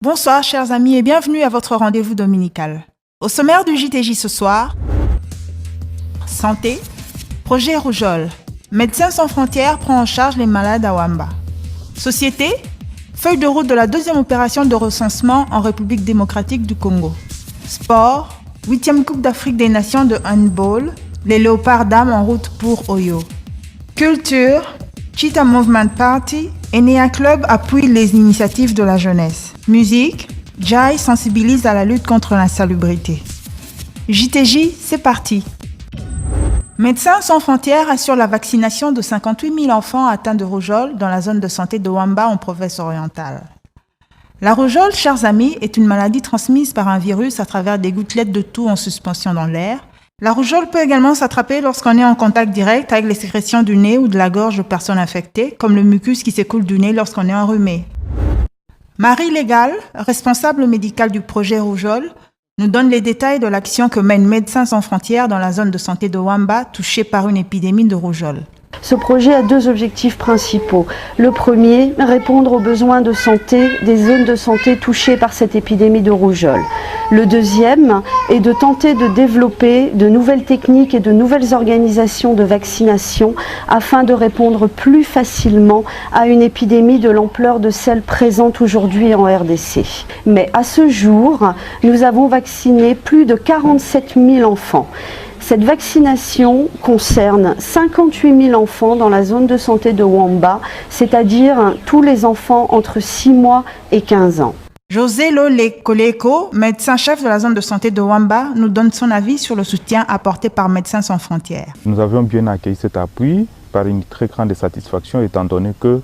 Bonsoir chers amis et bienvenue à votre rendez-vous dominical. Au sommaire du JTJ ce soir, santé, projet Rougeole, Médecins sans frontières prend en charge les malades à Wamba. Société, feuille de route de la deuxième opération de recensement en République démocratique du Congo. Sport, 8e Coupe d'Afrique des Nations de handball, les Léopards dames en route pour Oyo. Culture, Cheetah Movement Party, Enea Club appuie les initiatives de la jeunesse. Musique, Jai sensibilise à la lutte contre l'insalubrité. JTJ, c'est parti. Médecins sans frontières assure la vaccination de 58 000 enfants atteints de rougeole dans la zone de santé de Wamba en province orientale. La rougeole, chers amis, est une maladie transmise par un virus à travers des gouttelettes de toux en suspension dans l'air. La rougeole peut également s'attraper lorsqu'on est en contact direct avec les sécrétions du nez ou de la gorge de personnes infectées, comme le mucus qui s'écoule du nez lorsqu'on est enrhumé. Marie Légal, responsable médicale du projet Rougeole, nous donne les détails de l'action que mène Médecins sans frontières dans la zone de santé de Wamba, touchée par une épidémie de rougeole. Ce projet a deux objectifs principaux. Le premier, répondre aux besoins de santé des zones de santé touchées par cette épidémie de rougeole. Le deuxième est de tenter de développer de nouvelles techniques et de nouvelles organisations de vaccination afin de répondre plus facilement à une épidémie de l'ampleur de celle présente aujourd'hui en RDC. Mais à ce jour, nous avons vacciné plus de 47 000 enfants. Cette vaccination concerne 58 000 enfants dans la zone de santé de Wamba, c'est-à-dire tous les enfants entre 6 mois et 15 ans. José Koleko, médecin-chef de la zone de santé de Wamba, nous donne son avis sur le soutien apporté par Médecins sans frontières. Nous avions bien accueilli cet appui par une très grande satisfaction étant donné que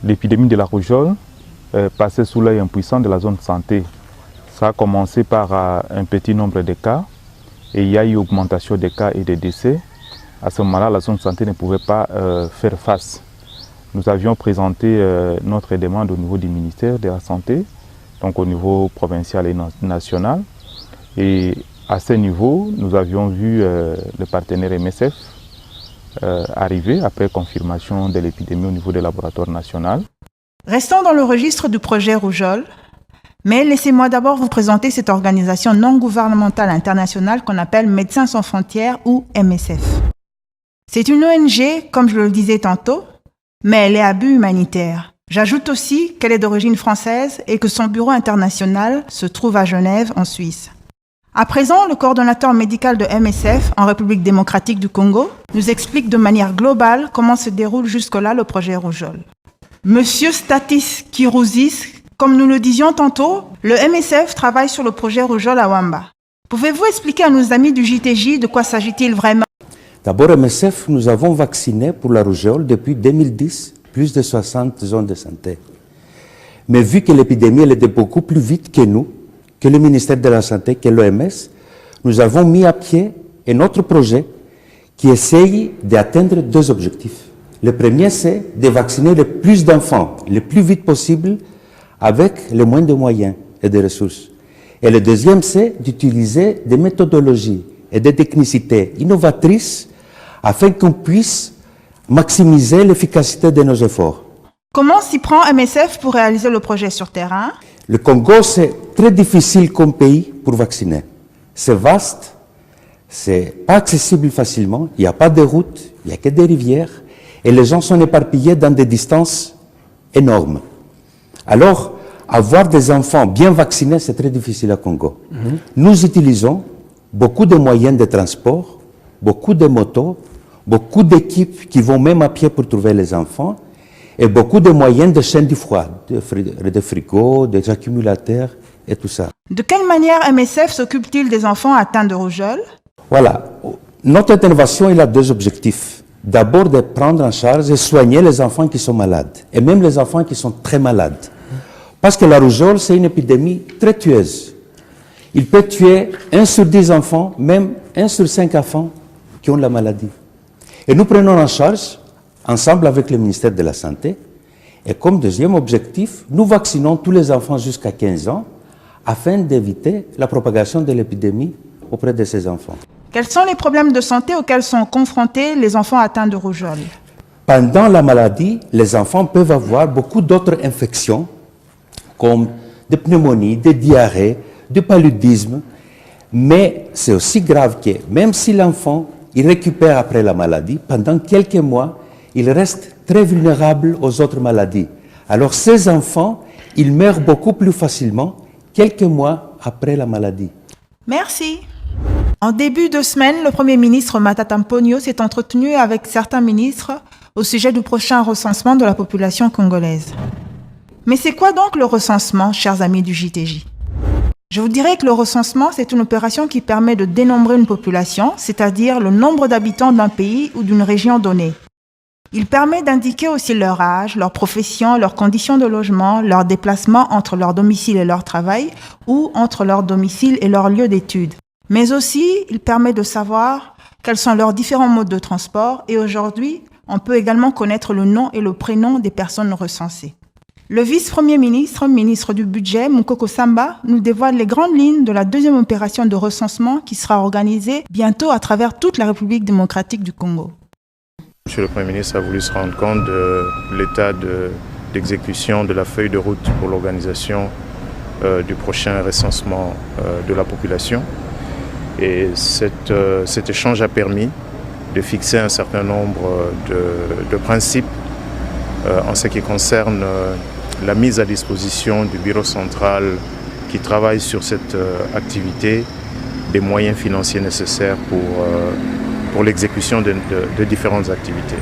l'épidémie de la rougeole passait sous l'œil impuissant de la zone de santé. Ça a commencé par un petit nombre de cas. Et il y a eu augmentation des cas et des décès. À ce moment-là, la zone de santé ne pouvait pas faire face. Nous avions présenté notre demande au niveau du ministère de la Santé, donc au niveau provincial et national. Et à ce niveau, nous avions vu le partenaire MSF arriver après confirmation de l'épidémie au niveau du laboratoire national. Restons dans le registre du projet Rougeole. Mais laissez-moi d'abord vous présenter cette organisation non gouvernementale internationale qu'on appelle Médecins sans frontières ou MSF. C'est une ONG, comme je le disais tantôt, mais elle est à but humanitaire. J'ajoute aussi qu'elle est d'origine française et que son bureau international se trouve à Genève, en Suisse. À présent, le coordonnateur médical de MSF en République démocratique du Congo nous explique de manière globale comment se déroule jusque-là le projet Rougeole. Monsieur Statis Kirouzis, comme nous le disions tantôt, le MSF travaille sur le projet Rougeole à Wamba. Pouvez-vous expliquer à nos amis du JTJ de quoi s'agit-il vraiment? D'abord, MSF, nous avons vacciné pour la rougeole depuis 2010 plus de 60 zones de santé. Mais vu que l'épidémie elle était beaucoup plus vite que nous, que le ministère de la Santé, que l'OMS, nous avons mis à pied un autre projet qui essaye d'atteindre deux objectifs. Le premier, c'est de vacciner le plus d'enfants, le plus vite possible, avec le moins de moyens et de ressources. Et le deuxième, c'est d'utiliser des méthodologies et des technicités innovatrices afin qu'on puisse maximiser l'efficacité de nos efforts. Comment s'y prend MSF pour réaliser le projet sur terrain? Le Congo, c'est très difficile comme pays pour vacciner. C'est vaste, c'est pas accessible facilement, il n'y a pas de routes, il n'y a que des rivières, et les gens sont éparpillés dans des distances énormes. Alors, avoir des enfants bien vaccinés, c'est très difficile au Congo. Nous utilisons beaucoup de moyens de transport, beaucoup de motos, beaucoup d'équipes qui vont même à pied pour trouver les enfants, et beaucoup de moyens de chaîne du froid, de frigos, des accumulateurs et tout ça. De quelle manière MSF s'occupe-t-il des enfants atteints de rougeole? Voilà. Notre intervention il a deux objectifs. D'abord, de prendre en charge et soigner les enfants qui sont malades, et même les enfants qui sont très malades. Parce que la rougeole, c'est une épidémie très tueuse. Il peut tuer 1 sur 10 enfants, même 1 sur 5 enfants qui ont la maladie. Et nous prenons en charge, ensemble avec le ministère de la Santé, et comme deuxième objectif, nous vaccinons tous les enfants jusqu'à 15 ans afin d'éviter la propagation de l'épidémie auprès de ces enfants. Quels sont les problèmes de santé auxquels sont confrontés les enfants atteints de rougeole? Pendant la maladie, les enfants peuvent avoir beaucoup d'autres infections, comme de pneumonie, de diarrhée, de paludisme. Mais c'est aussi grave que même si l'enfant il récupère après la maladie, pendant quelques mois, il reste très vulnérable aux autres maladies. Alors ces enfants, ils meurent beaucoup plus facilement quelques mois après la maladie. Merci. En début de semaine, le Premier ministre Matata Mponyo s'est entretenu avec certains ministres au sujet du prochain recensement de la population congolaise. Mais c'est quoi donc le recensement, chers amis du JTJ? Je vous dirais que le recensement, c'est une opération qui permet de dénombrer une population, c'est-à-dire le nombre d'habitants d'un pays ou d'une région donnée. Il permet d'indiquer aussi leur âge, leur profession, leurs conditions de logement, leurs déplacements entre leur domicile et leur travail ou entre leur domicile et leur lieu d'études. Mais aussi, il permet de savoir quels sont leurs différents modes de transport et aujourd'hui, on peut également connaître le nom et le prénom des personnes recensées. Le vice-premier ministre, ministre du Budget, Mukoko Samba, nous dévoile les grandes lignes de la deuxième opération de recensement qui sera organisée bientôt à travers toute la République démocratique du Congo. Monsieur le Premier ministre a voulu se rendre compte de l'état d'exécution de la feuille de route pour l'organisation du prochain recensement de la population. Et cet échange a permis de fixer un certain nombre de principes en ce qui concerne la mise à disposition du bureau central qui travaille sur cette activité, des moyens financiers nécessaires pour l'exécution de différentes activités.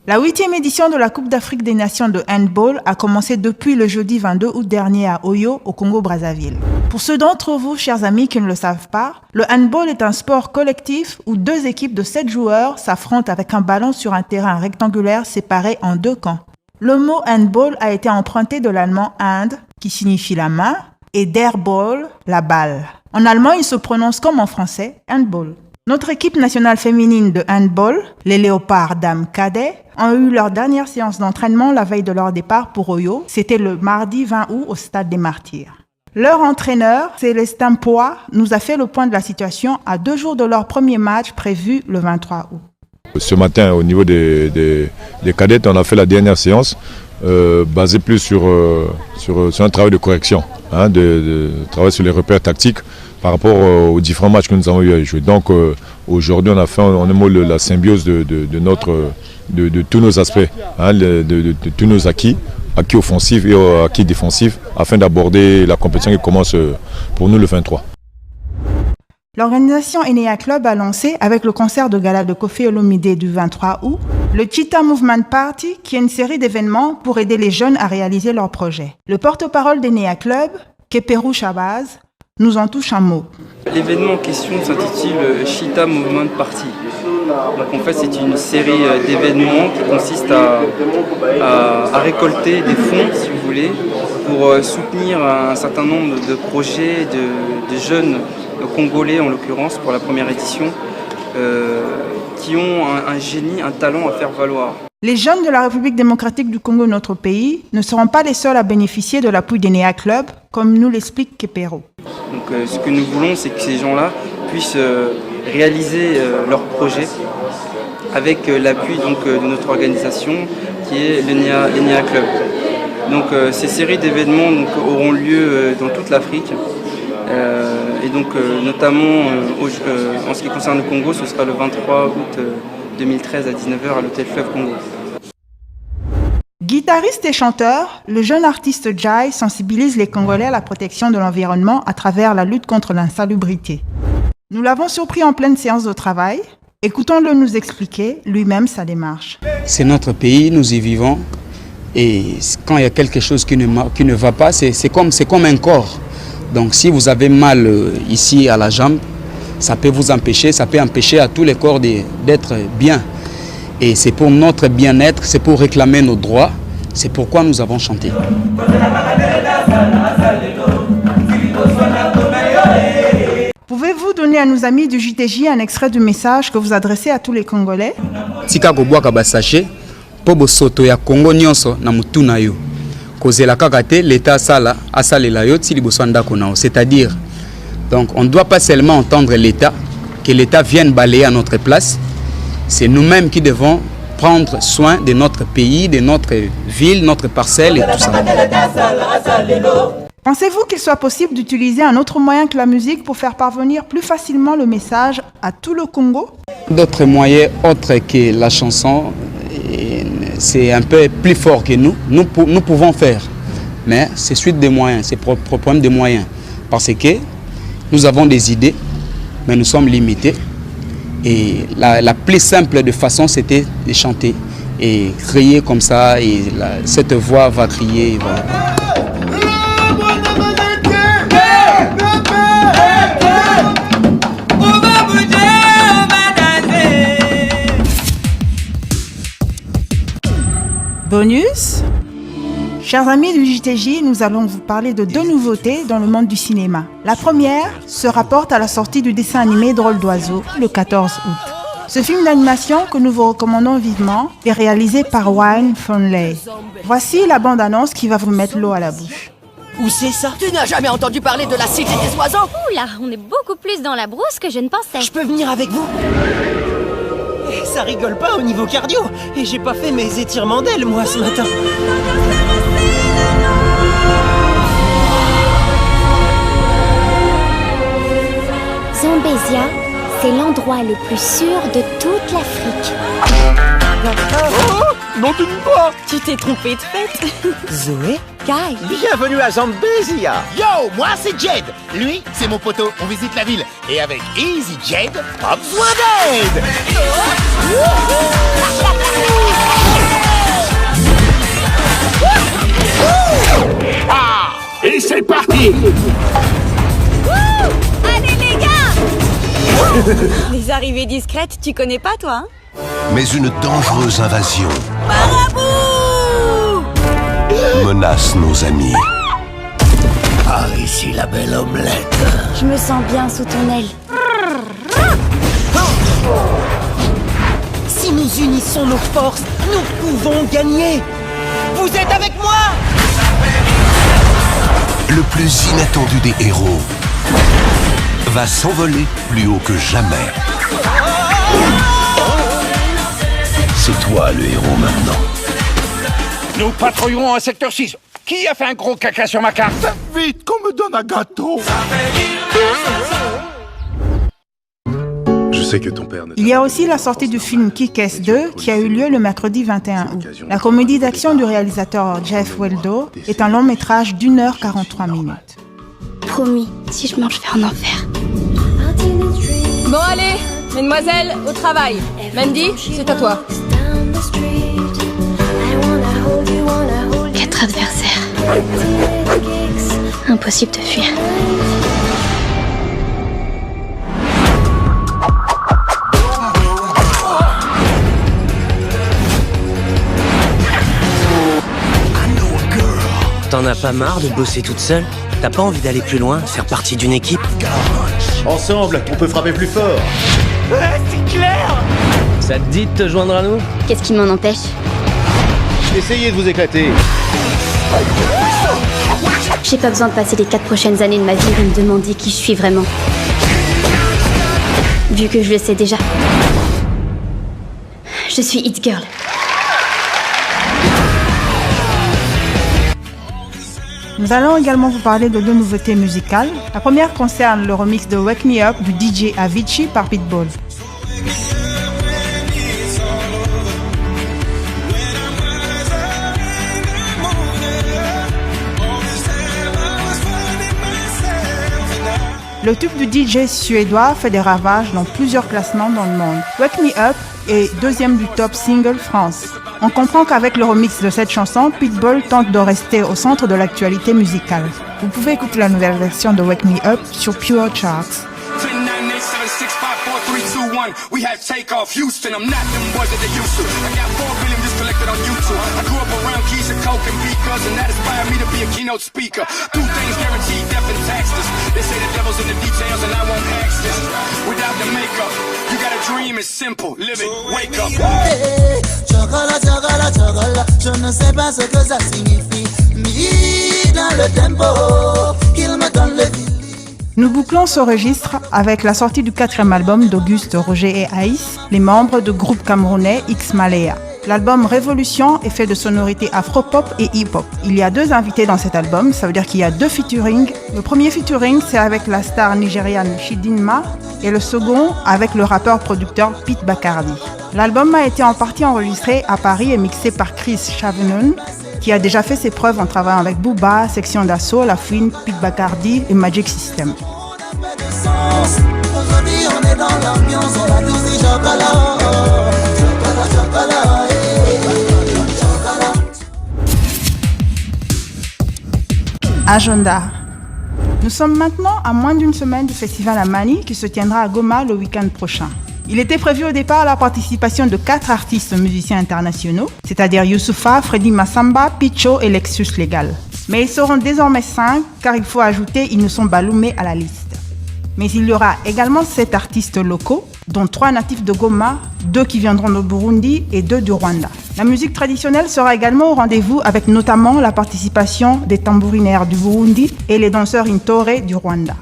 La 8e édition de la Coupe d'Afrique des Nations de handball a commencé depuis le jeudi 22 août dernier à Oyo, au Congo-Brazzaville. Pour ceux d'entre vous, chers amis, qui ne le savent pas, le handball est un sport collectif où 2 équipes de 7 joueurs s'affrontent avec un ballon sur un terrain rectangulaire séparé en 2 camps. Le mot handball a été emprunté de l'allemand hand, qui signifie la main, et der Ball, la balle. En allemand, il se prononce comme en français, handball. Notre équipe nationale féminine de handball, les Léopards dames cadets, ont eu leur dernière séance d'entraînement la veille de leur départ pour Oyo. C'était le mardi 20 août au Stade des Martyrs. Leur entraîneur, Célestin Poix, nous a fait le point de la situation à 2 jours de leur premier match prévu le 23 août. Ce matin, au niveau des cadettes, on a fait la dernière séance basée plus sur un travail de correction, de travail sur les repères tactiques par rapport aux différents matchs que nous avons eu à jouer. Donc aujourd'hui, on a fait en un mot la symbiose de tous nos aspects, de tous nos acquis offensifs et acquis défensifs, afin d'aborder la compétition qui commence pour nous le 23. L'organisation Enea Club a lancé, avec le concert de gala de Koffi Olomide du 23 août, le Cheetah Movement Party, qui est une série d'événements pour aider les jeunes à réaliser leurs projets. Le porte-parole d'Enea Club, Keperu Shabazz, nous en touche un mot. L'événement en question s'intitule Cheetah Movement Party. Donc en fait c'est une série d'événements qui consiste à récolter des fonds, si vous voulez, pour soutenir un certain nombre de projets de jeunes congolais en l'occurrence pour la première édition, qui ont un génie, un talent à faire valoir. Les jeunes de la République démocratique du Congo, notre pays, ne seront pas les seuls à bénéficier de l'appui d'Enea Club, comme nous l'explique Keperu. Donc ce que nous voulons, c'est que ces gens-là puissent réaliser leurs projets avec l'appui de notre organisation qui est l'Enea Club. Donc ces séries d'événements auront lieu dans toute l'Afrique. Et donc notamment en ce qui concerne le Congo, ce sera le 23 août 2013 à 19h à l'hôtel Fleuve Congo. Guitariste et chanteur, le jeune artiste Jai sensibilise les Congolais à la protection de l'environnement à travers la lutte contre l'insalubrité. Nous l'avons surpris en pleine séance de travail. Écoutons-le nous expliquer lui-même sa démarche. C'est notre pays, nous y vivons. Et quand il y a quelque chose qui ne va pas, c'est comme un corps. Donc si vous avez mal ici à la jambe, ça peut vous empêcher, ça peut empêcher à tous les corps d'être bien. Et c'est pour notre bien-être, c'est pour réclamer nos droits, c'est pourquoi nous avons chanté. Pouvez-vous donner à nos amis du JTJ un extrait du message que vous adressez à tous les Congolais? Tika kobwaka basache po bosoto ya Congo nyonso na mutu na yo. Kozela kaka te l'État asalela yo ti liboso ndako nao. C'est-à-dire, donc on ne doit pas seulement entendre l'État, que l'État vienne balayer à notre place. C'est nous-mêmes qui devons prendre soin de notre pays, de notre ville, notre parcelle et tout ça. Pensez-vous qu'il soit possible d'utiliser un autre moyen que la musique pour faire parvenir plus facilement le message à tout le Congo? D'autres moyens autres que la chanson, c'est un peu plus fort que nous. Nous pouvons faire, mais c'est suite des moyens, c'est problème de moyens. Parce que nous avons des idées, mais nous sommes limités. Et la plus simple de façon, c'était de chanter et crier comme ça. Et cette voix va crier. Voilà. Bonus. Chers amis du JTJ, nous allons vous parler de deux nouveautés dans le monde du cinéma. La première se rapporte à la sortie du dessin animé Drôle d'oiseau le 14 août. Ce film d'animation que nous vous recommandons vivement est réalisé par Wayne Fonley. Voici la bande-annonce qui va vous mettre l'eau à la bouche. Où c'est ça? Tu n'as jamais entendu parler de la cité des oiseaux? Oula, on est beaucoup plus dans la brousse que je ne pensais. Je peux venir avec vous? Ça rigole pas au niveau cardio. Et j'ai pas fait mes étirements d'ailes, moi, ce matin. Zambésia, c'est l'endroit le plus sûr de toute l'Afrique. Oh, non, tu ne pas. Tu t'es trompé de fête. Zoé? Kai. Bienvenue à Zambésia. Yo, moi c'est Jed. Lui, c'est mon poteau. On visite la ville. Et avec Easy Jed, pas besoin d'aide. Ah, et c'est parti. Allez les gars. Les arrivées discrètes, tu connais pas toi, hein? Mais une dangereuse invasion menace nos amis. Par ici la belle omelette. Je me sens bien sous ton aile. Si nous unissons nos forces, nous pouvons gagner. Vous êtes avec moi? Le plus inattendu des héros va s'envoler plus haut que jamais. C'est toi le héros maintenant. Nous patrouillerons un secteur 6. Qui a fait un gros caca sur ma carte? Vite, qu'on me donne un gâteau. Je sais que ton père ne... Il y a aussi la sortie du film Kick-Ass 2 qui a eu lieu le mercredi 21 août. La comédie d'action du réalisateur Jeff Weldo est un long métrage d'1h43 minutes. Promis, si je mange, je vais en enfer. Bon allez, mesdemoiselles, au travail. Mandy, c'est à toi. 4 adversaires. Impossible de fuir. T'en as pas marre de bosser toute seule? T'as pas envie d'aller plus loin, faire partie d'une équipe? Ensemble, on peut frapper plus fort. C'est clair. Ça te dit de te joindre à nous? Qu'est-ce qui m'en empêche? Essayez de vous éclater. J'ai pas besoin de passer les 4 prochaines années de ma vie à me demander qui je suis vraiment. Vu que je le sais déjà. Je suis It Girl. Nous allons également vous parler de deux nouveautés musicales. La première concerne le remix de Wake Me Up du DJ Avicii par Pitbull. Le tube du DJ suédois fait des ravages dans plusieurs classements dans le monde. Wake Me Up est deuxième du top single France. On comprend qu'avec le remix de cette chanson, Pitbull tente de rester au centre de l'actualité musicale. Vous pouvez écouter la nouvelle version de Wake Me Up sur Pure Charts. We had takeoff, Houston. I'm not them boys that they used to. I got 4 billion just collected on YouTube. I grew up around keys and coke and beakers, and that inspired me to be a keynote speaker. 2 things guaranteed, death and taxes. They say the devil's in the details, and I won't ask this. Without the makeup, you got a dream, it's simple. Live it, wake up. Chocolat, chocolat, chocolat. Je ne sais pas ce que ça signifie. Ni dans le tempo qu'il me donne le fil. Nous bouclons ce registre avec la sortie du 4e album d'Auguste, Roger et Aïs, les membres du groupe camerounais X Malaya. L'album Révolution est fait de sonorités afro-pop et hip-hop. Il y a 2 invités dans cet album, ça veut dire qu'il y a 2 featuring. Le premier featuring, c'est avec la star nigériane Chidinma et le second avec le rappeur-producteur Pete Bacardi. L'album a été en partie enregistré à Paris et mixé par Chris Chavenoun, qui a déjà fait ses preuves en travaillant avec Booba, Section d'Assaut, La Fouine, Pete Bacardi et Magic System. Aujourd'hui on est dans l'ambiance, on a tous dit chocolat, chocolat, chocolat. Agenda. Nous sommes maintenant à moins d'une semaine du festival Amani qui se tiendra à Goma le week-end prochain. Il était prévu au départ la participation de 4 artistes musiciens internationaux, c'est-à-dire Youssoupha, Freddy Massamba, Picho et Lexus Legal. Mais ils seront désormais 5 car il faut ajouter Innocent Baloumé à la liste. Mais il y aura également 7 artistes locaux, dont 3 natifs de Goma, 2 qui viendront du Burundi et 2 du Rwanda. La musique traditionnelle sera également au rendez-vous avec notamment la participation des tambourinaires du Burundi et les danseurs Intore du Rwanda.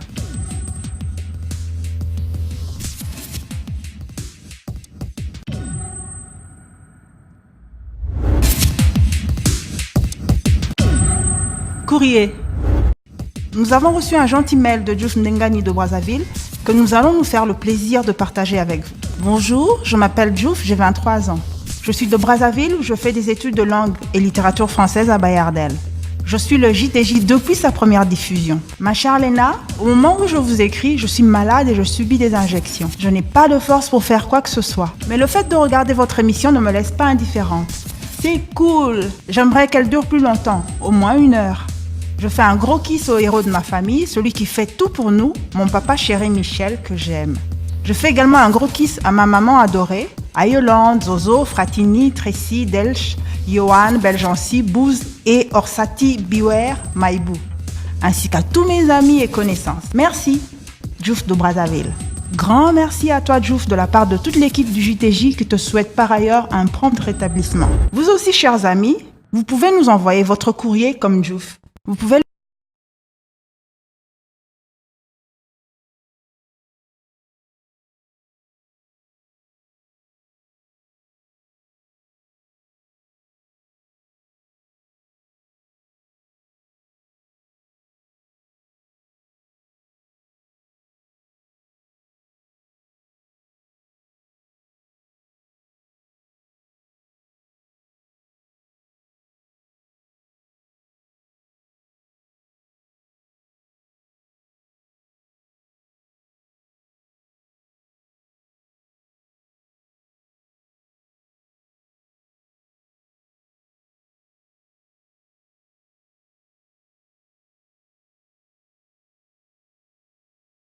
Courrier. Nous avons reçu un gentil mail de Diouf Ndengani de Brazzaville que nous allons nous faire le plaisir de partager avec vous. Bonjour, je m'appelle Diouf, j'ai 23 ans. Je suis de Brazzaville où je fais des études de langue et littérature française à Bayardel. Je suis le JTJ depuis sa première diffusion. Ma chère Léna, au moment où je vous écris, je suis malade et je subis des injections. Je n'ai pas de force pour faire quoi que ce soit. Mais le fait de regarder votre émission ne me laisse pas indifférente. C'est cool! J'aimerais qu'elle dure plus longtemps, au moins 1 heure. Je fais un gros kiss au héros de ma famille, celui qui fait tout pour nous, mon papa chéri Michel, que j'aime. Je fais également un gros kiss à ma maman adorée, à Yolande, Zozo, Fratini, Tracy, Delch, Johan, Belgency, Bouze et Orsati Biwer, Maïbou, ainsi qu'à tous mes amis et connaissances. Merci, Diouf de Brazzaville. Grand merci à toi, Diouf, de la part de toute l'équipe du JTJ qui te souhaite par ailleurs un prompt rétablissement. Vous aussi, chers amis, vous pouvez nous envoyer votre courrier comme Diouf. Vous pouvez